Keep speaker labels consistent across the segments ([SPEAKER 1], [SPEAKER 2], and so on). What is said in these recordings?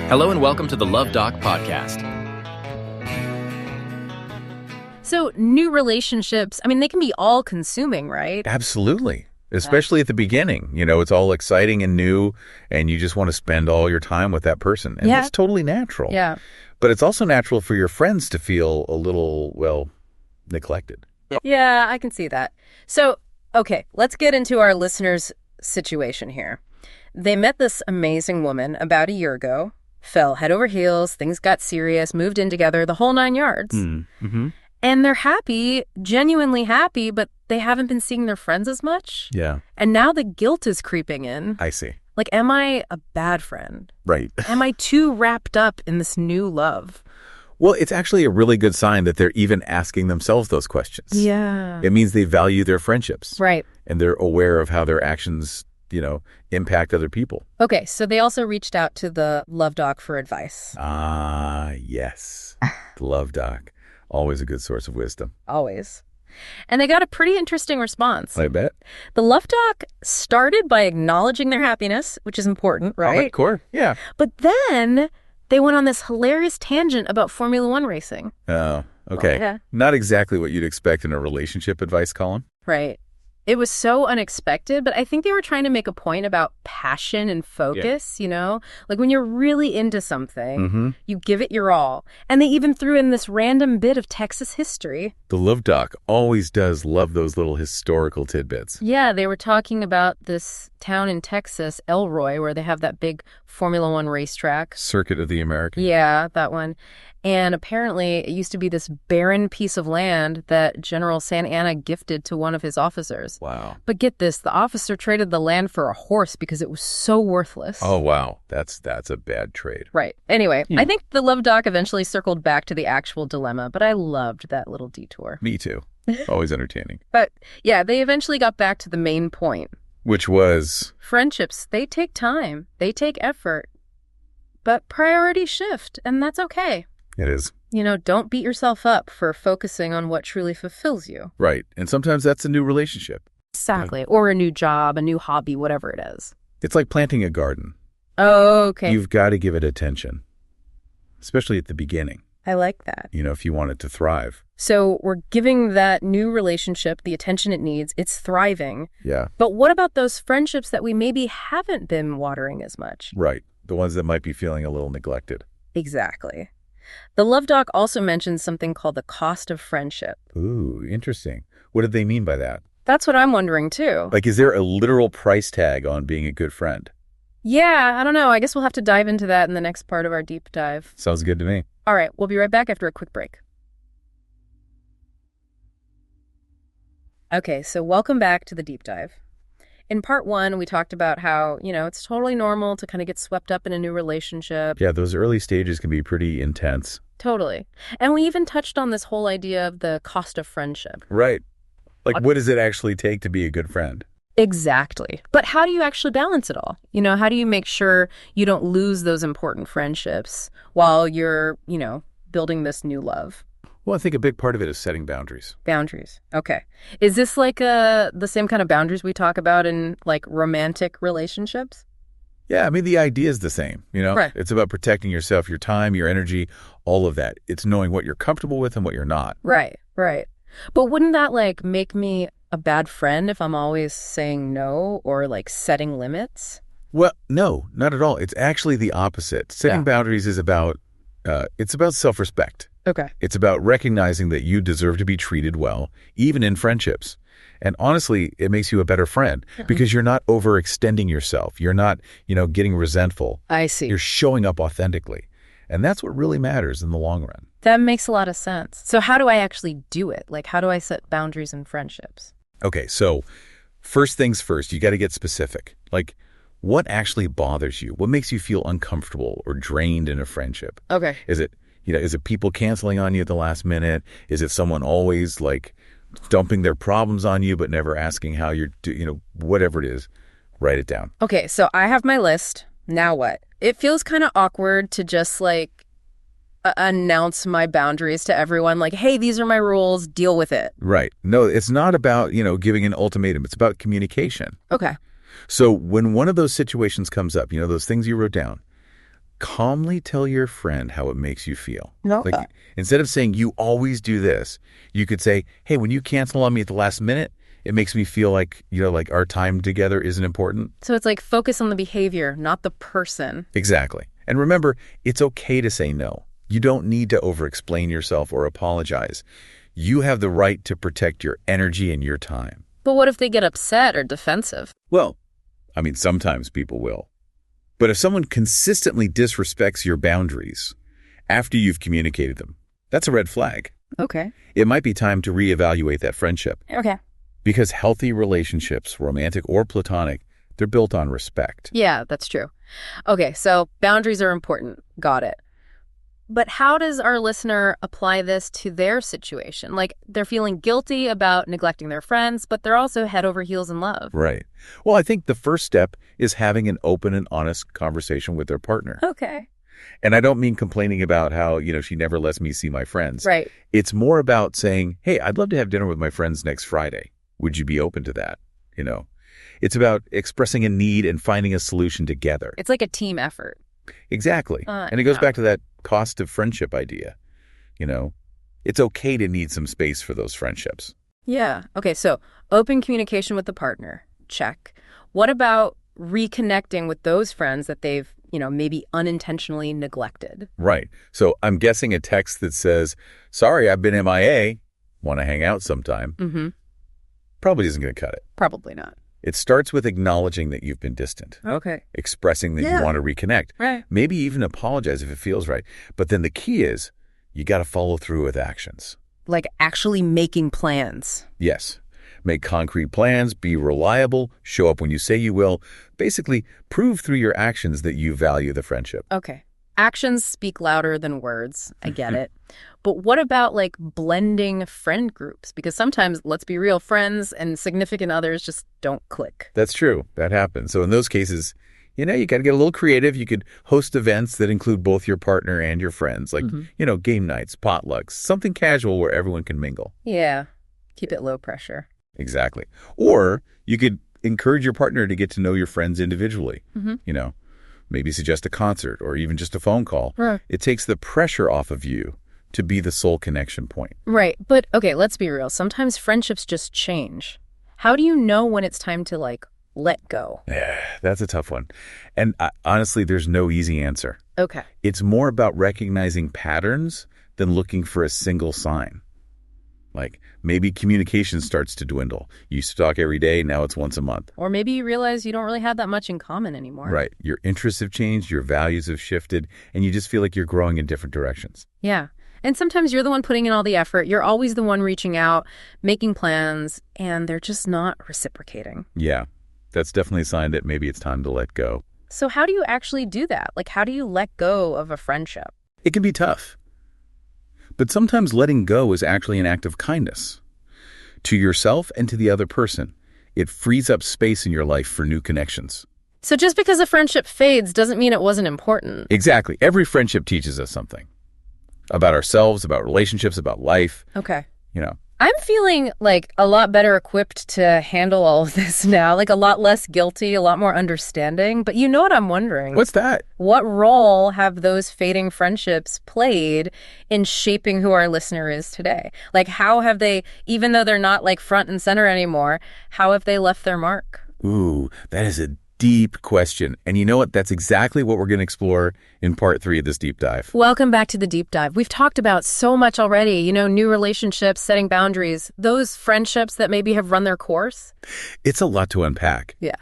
[SPEAKER 1] Hello and welcome to the Luv Doc podcast.
[SPEAKER 2] So new relationships, I mean, they can be all-consuming, right?
[SPEAKER 3] Absolutely. Especially at the beginning. You know, it's all exciting and new, and you just want to spend all your time with that person. And that's totally natural.
[SPEAKER 2] Yeah.
[SPEAKER 3] But it's also natural for your friends to feel a little, well, neglected.
[SPEAKER 2] Yeah, I can see that. So, okay, let's get into our listeners' situation here. They met this amazing woman about a year ago, fell head over heels, things got serious, moved in together, the whole 9 yards.
[SPEAKER 3] Mm-hmm.
[SPEAKER 2] And they're happy, genuinely happy, but they haven't been seeing their friends as much.
[SPEAKER 3] Yeah.
[SPEAKER 2] And now the guilt is creeping in.
[SPEAKER 3] I see.
[SPEAKER 2] Like, am I a bad friend?
[SPEAKER 3] Right.
[SPEAKER 2] Am I too wrapped up in this new love?
[SPEAKER 3] Well, it's actually a really good sign that they're even asking themselves those questions.
[SPEAKER 2] Yeah.
[SPEAKER 3] It means they value their friendships.
[SPEAKER 2] Right.
[SPEAKER 3] And they're aware of how their actions, impact other people.
[SPEAKER 2] Okay, so they also reached out to the Luv Doc for advice.
[SPEAKER 3] Ah, yes. The Luv Doc. Always a good source of wisdom.
[SPEAKER 2] Always. And they got a pretty interesting response.
[SPEAKER 3] I bet.
[SPEAKER 2] The Luv Doc started by acknowledging their happiness, which is important, right?
[SPEAKER 3] Core. Yeah.
[SPEAKER 2] But then they went on this hilarious tangent about Formula One racing.
[SPEAKER 3] Oh, okay.
[SPEAKER 2] Yeah.
[SPEAKER 3] Not exactly what you'd expect in a relationship advice column.
[SPEAKER 2] Right. It was so unexpected, but I think they were trying to make a point about passion and focus, Like when you're really into something, you give it your all. And they even threw in this random bit of Texas history.
[SPEAKER 3] The Luv Doc always does love those little historical tidbits.
[SPEAKER 2] Yeah, they were talking about this town in Texas, Elroy, where they have that big Formula One racetrack.
[SPEAKER 3] Circuit of the Americas.
[SPEAKER 2] Yeah, that one. And apparently it used to be this barren piece of land that General Santa Anna gifted to one of his officers.
[SPEAKER 3] Wow.
[SPEAKER 2] But get this, the officer traded the land for a horse because it was so worthless.
[SPEAKER 3] Oh, wow. That's a bad trade.
[SPEAKER 2] Right. Anyway, I think the Luv Doc eventually circled back to the actual dilemma, but I loved that little detour.
[SPEAKER 3] Me too. Always entertaining.
[SPEAKER 2] But yeah, they eventually got back to the main point.
[SPEAKER 3] Which was?
[SPEAKER 2] Friendships, they take time, they take effort, but priorities shift, and that's okay.
[SPEAKER 3] It is.
[SPEAKER 2] Don't beat yourself up for focusing on what truly fulfills you.
[SPEAKER 3] Right. And sometimes that's a new relationship.
[SPEAKER 2] Exactly. Or a new job, a new hobby, whatever it is.
[SPEAKER 3] It's like planting a garden.
[SPEAKER 2] Oh, okay.
[SPEAKER 3] You've got to give it attention, especially at the beginning.
[SPEAKER 2] I like that.
[SPEAKER 3] If you want it to thrive.
[SPEAKER 2] So we're giving that new relationship the attention it needs. It's thriving.
[SPEAKER 3] Yeah.
[SPEAKER 2] But what about those friendships that we maybe haven't been watering as much?
[SPEAKER 3] Right. The ones that might be feeling a little neglected.
[SPEAKER 2] Exactly. The Luv Doc also mentions something called the cost of friendship.
[SPEAKER 3] Ooh, interesting. What did they mean by that?
[SPEAKER 2] That's what I'm wondering, too.
[SPEAKER 3] Like, is there a literal price tag on being a good friend?
[SPEAKER 2] Yeah, I don't know. I guess we'll have to dive into that in the next part of our deep dive.
[SPEAKER 3] Sounds good to me.
[SPEAKER 2] All right, we'll be right back after a quick break. Okay, so welcome back to the deep dive. In part 1, we talked about how, it's totally normal to kind of get swept up in a new relationship.
[SPEAKER 3] Yeah, those early stages can be pretty intense.
[SPEAKER 2] Totally. And we even touched on this whole idea of the cost of friendship.
[SPEAKER 3] Right. Like, what does it actually take to be a good friend?
[SPEAKER 2] Exactly. But how do you actually balance it all? How do you make sure you don't lose those important friendships while you're, building this new love?
[SPEAKER 3] Well, I think a big part of it is setting boundaries.
[SPEAKER 2] Boundaries. Okay. Is this like the same kind of boundaries we talk about in like romantic relationships?
[SPEAKER 3] Yeah, I mean, the idea is the same,
[SPEAKER 2] Right.
[SPEAKER 3] It's about protecting yourself, your time, your energy, all of that. It's knowing what you're comfortable with and what you're not.
[SPEAKER 2] Right. But wouldn't that like make me a bad friend if I'm always saying no or like setting limits?
[SPEAKER 3] Well, no, not at all. It's actually the opposite. Setting boundaries is about, it's about self-respect.
[SPEAKER 2] Okay.
[SPEAKER 3] It's about recognizing that you deserve to be treated well, even in friendships. And honestly, it makes you a better friend because you're not overextending yourself. You're not, getting resentful.
[SPEAKER 2] I see.
[SPEAKER 3] You're showing up authentically. And that's what really matters in the long run.
[SPEAKER 2] That makes a lot of sense. So how do I actually do it? Like, how do I set boundaries in friendships?
[SPEAKER 3] Okay, so first things first, you got to get specific. Like, what actually bothers you? What makes you feel uncomfortable or drained in a friendship?
[SPEAKER 2] Okay.
[SPEAKER 3] Is it people canceling on you at the last minute? Is it someone always like dumping their problems on you but never asking how you're doing? Whatever it is, write it down.
[SPEAKER 2] Okay, so I have my list. Now what? It feels kind of awkward to just like announce my boundaries to everyone. Like, hey, these are my rules. Deal with it.
[SPEAKER 3] Right. No, it's not about, giving an ultimatum. It's about communication.
[SPEAKER 2] Okay.
[SPEAKER 3] So when one of those situations comes up, those things you wrote down, calmly tell your friend how it makes you feel.
[SPEAKER 2] No.
[SPEAKER 3] Like, instead of saying, you always do this, you could say, hey, when you cancel on me at the last minute, it makes me feel like, like our time together isn't important.
[SPEAKER 2] So it's like focus on the behavior, not the person.
[SPEAKER 3] Exactly. And remember, it's okay to say no. You don't need to over-explain yourself or apologize. You have the right to protect your energy and your time.
[SPEAKER 2] But what if they get upset or defensive?
[SPEAKER 3] Well, I mean, sometimes people will. But if someone consistently disrespects your boundaries after you've communicated them, that's a red flag.
[SPEAKER 2] Okay.
[SPEAKER 3] It might be time to reevaluate that friendship.
[SPEAKER 2] Okay.
[SPEAKER 3] Because healthy relationships, romantic or platonic, they're built on respect.
[SPEAKER 2] Yeah, that's true. Okay, so boundaries are important. Got it. But how does our listener apply this to their situation? Like, they're feeling guilty about neglecting their friends, but they're also head over heels in love.
[SPEAKER 3] Right. Well, I think the first step is having an open and honest conversation with their partner.
[SPEAKER 2] Okay.
[SPEAKER 3] And I don't mean complaining about how, she never lets me see my friends.
[SPEAKER 2] Right.
[SPEAKER 3] It's more about saying, hey, I'd love to have dinner with my friends next Friday. Would you be open to that? It's about expressing a need and finding a solution together.
[SPEAKER 2] It's like a team effort.
[SPEAKER 3] Exactly. And it goes back to that cost of friendship idea. It's okay to need some space for those friendships.
[SPEAKER 2] Yeah. Okay, so open communication with the partner. Check. What about reconnecting with those friends that they've, maybe unintentionally neglected?
[SPEAKER 3] Right. So I'm guessing a text that says, sorry, I've been MIA, want to hang out sometime, probably isn't going to cut it.
[SPEAKER 2] Probably not.
[SPEAKER 3] It starts with acknowledging that you've been distant.
[SPEAKER 2] Okay.
[SPEAKER 3] Expressing that you want to reconnect.
[SPEAKER 2] Right.
[SPEAKER 3] Maybe even apologize if it feels right. But then the key is you got to follow through with actions.
[SPEAKER 2] Like actually making plans.
[SPEAKER 3] Yes. Make concrete plans, be reliable, show up when you say you will. Basically, prove through your actions that you value the friendship.
[SPEAKER 2] Okay. Actions speak louder than words. I get it. But what about like blending friend groups? Because sometimes, let's be real, friends and significant others just don't click.
[SPEAKER 3] That's true. That happens. So in those cases, you got to get a little creative. You could host events that include both your partner and your friends, like, game nights, potlucks, something casual where everyone can mingle.
[SPEAKER 2] Yeah. Keep it low pressure.
[SPEAKER 3] Exactly. Or you could encourage your partner to get to know your friends individually. Maybe suggest a concert or even just a phone call.
[SPEAKER 2] Right.
[SPEAKER 3] It takes the pressure off of you to be the sole connection point.
[SPEAKER 2] Right. But okay, let's be real. Sometimes friendships just change. How do you know when it's time to let go?
[SPEAKER 3] Yeah, that's a tough one. And honestly, there's no easy answer.
[SPEAKER 2] Okay.
[SPEAKER 3] It's more about recognizing patterns than looking for a single sign. Like maybe communication starts to dwindle. You used to talk every day, now it's once a month.
[SPEAKER 2] Or maybe you realize you don't really have that much in common anymore.
[SPEAKER 3] Right. Your interests have changed, your values have shifted, and you just feel like you're growing in different directions.
[SPEAKER 2] Yeah. And sometimes you're the one putting in all the effort. You're always the one reaching out, making plans, and they're just not reciprocating.
[SPEAKER 3] Yeah. That's definitely a sign that maybe it's time to let go.
[SPEAKER 2] So how do you actually do that? Like, how do you let go of a friendship?
[SPEAKER 3] It can be tough. But sometimes letting go is actually an act of kindness to yourself and to the other person. It frees up space in your life for new connections.
[SPEAKER 2] So just because a friendship fades doesn't mean it wasn't important.
[SPEAKER 3] Exactly. Every friendship teaches us something about ourselves, about relationships, about life.
[SPEAKER 2] Okay.
[SPEAKER 3] I'm
[SPEAKER 2] I'm feeling like a lot better equipped to handle all of this now, like a lot less guilty, a lot more understanding. But you know what I'm wondering?
[SPEAKER 3] What's that?
[SPEAKER 2] What role have those fading friendships played in shaping who our listener is today? Like, how have they, even though they're not like front and center anymore, how have they left their mark?
[SPEAKER 3] Ooh, that is a deep question. And you know what? That's exactly what we're going to explore in part 3 of this deep dive.
[SPEAKER 2] Welcome back to the deep dive. We've talked about so much already, you know, new relationships, setting boundaries, those friendships that maybe have run their course.
[SPEAKER 3] It's a lot to unpack.
[SPEAKER 2] Yeah.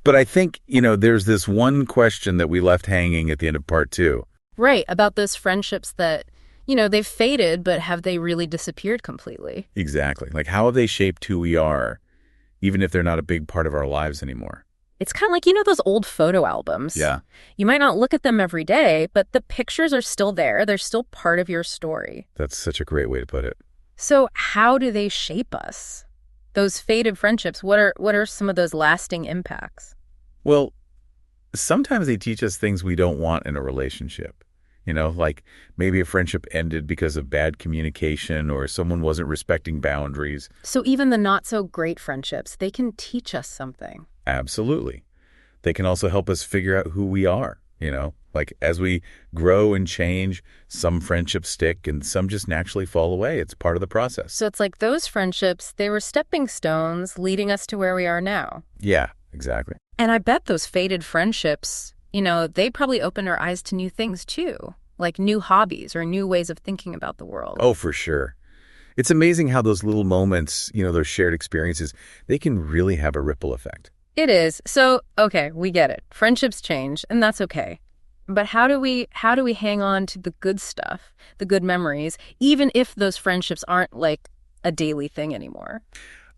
[SPEAKER 3] But I think, there's this one question that we left hanging at the end of part 2.
[SPEAKER 2] Right. About those friendships that, they've faded, but have they really disappeared completely?
[SPEAKER 3] Exactly. Like, how have they shaped who we are, even if they're not a big part of our lives anymore?
[SPEAKER 2] It's kind of like, those old photo albums.
[SPEAKER 3] Yeah.
[SPEAKER 2] You might not look at them every day, but the pictures are still there. They're still part of your story.
[SPEAKER 3] That's such a great way to put it.
[SPEAKER 2] So how do they shape us? Those faded friendships, what are some of those lasting impacts?
[SPEAKER 3] Well, sometimes they teach us things we don't want in a relationship. Like maybe a friendship ended because of bad communication or someone wasn't respecting boundaries.
[SPEAKER 2] So even the not so great friendships, they can teach us something.
[SPEAKER 3] Absolutely. They can also help us figure out who we are, Like as we grow and change, some friendships stick and some just naturally fall away. It's part of the process.
[SPEAKER 2] So it's like those friendships, they were stepping stones leading us to where we are now.
[SPEAKER 3] Yeah, exactly.
[SPEAKER 2] And I bet those faded friendships, they probably opened our eyes to new things too, like new hobbies or new ways of thinking about the world.
[SPEAKER 3] Oh, for sure. It's amazing how those little moments, those shared experiences, they can really have a ripple effect.
[SPEAKER 2] It is. So, okay, we get it. Friendships change, and that's okay. But how do we hang on to the good stuff, the good memories, even if those friendships aren't like a daily thing anymore?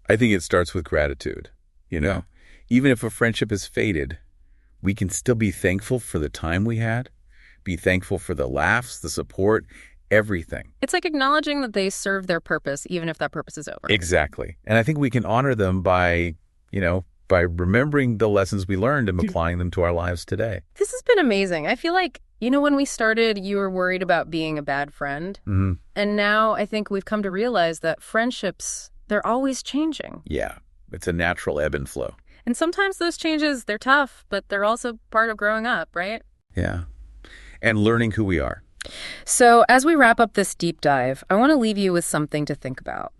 [SPEAKER 3] I think it starts with gratitude. Even if a friendship is faded, we can still be thankful for the time we had, be thankful for the laughs, the support, everything.
[SPEAKER 2] It's like acknowledging that they serve their purpose, even if that purpose is over.
[SPEAKER 3] Exactly. And I think we can honor them by remembering the lessons we learned and applying them to our lives today.
[SPEAKER 2] This has been amazing. I feel like, when we started, you were worried about being a bad friend.
[SPEAKER 3] Mm-hmm.
[SPEAKER 2] And now I think we've come to realize that friendships, they're always changing.
[SPEAKER 3] Yeah, it's a natural ebb and flow.
[SPEAKER 2] And sometimes those changes, they're tough, but they're also part of growing up, right?
[SPEAKER 3] Yeah. And learning who we are.
[SPEAKER 2] So as we wrap up this deep dive, I want to leave you with something to think about.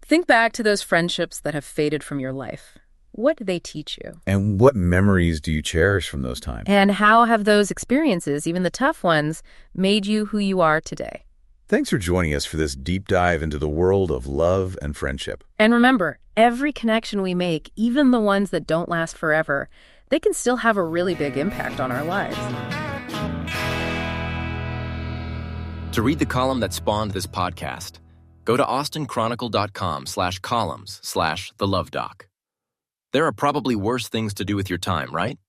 [SPEAKER 2] Think back to those friendships that have faded from your life. What did they teach you?
[SPEAKER 3] And what memories do you cherish from those times?
[SPEAKER 2] And how have those experiences, even the tough ones, made you who you are today?
[SPEAKER 3] Thanks for joining us for this deep dive into the world of love and friendship.
[SPEAKER 2] And remember, every connection we make, even the ones that don't last forever, they can still have a really big impact on our lives.
[SPEAKER 1] To read the column that spawned this podcast, go to austinchronicle.com/columns/the Luv Doc. There are probably worse things to do with your time, right?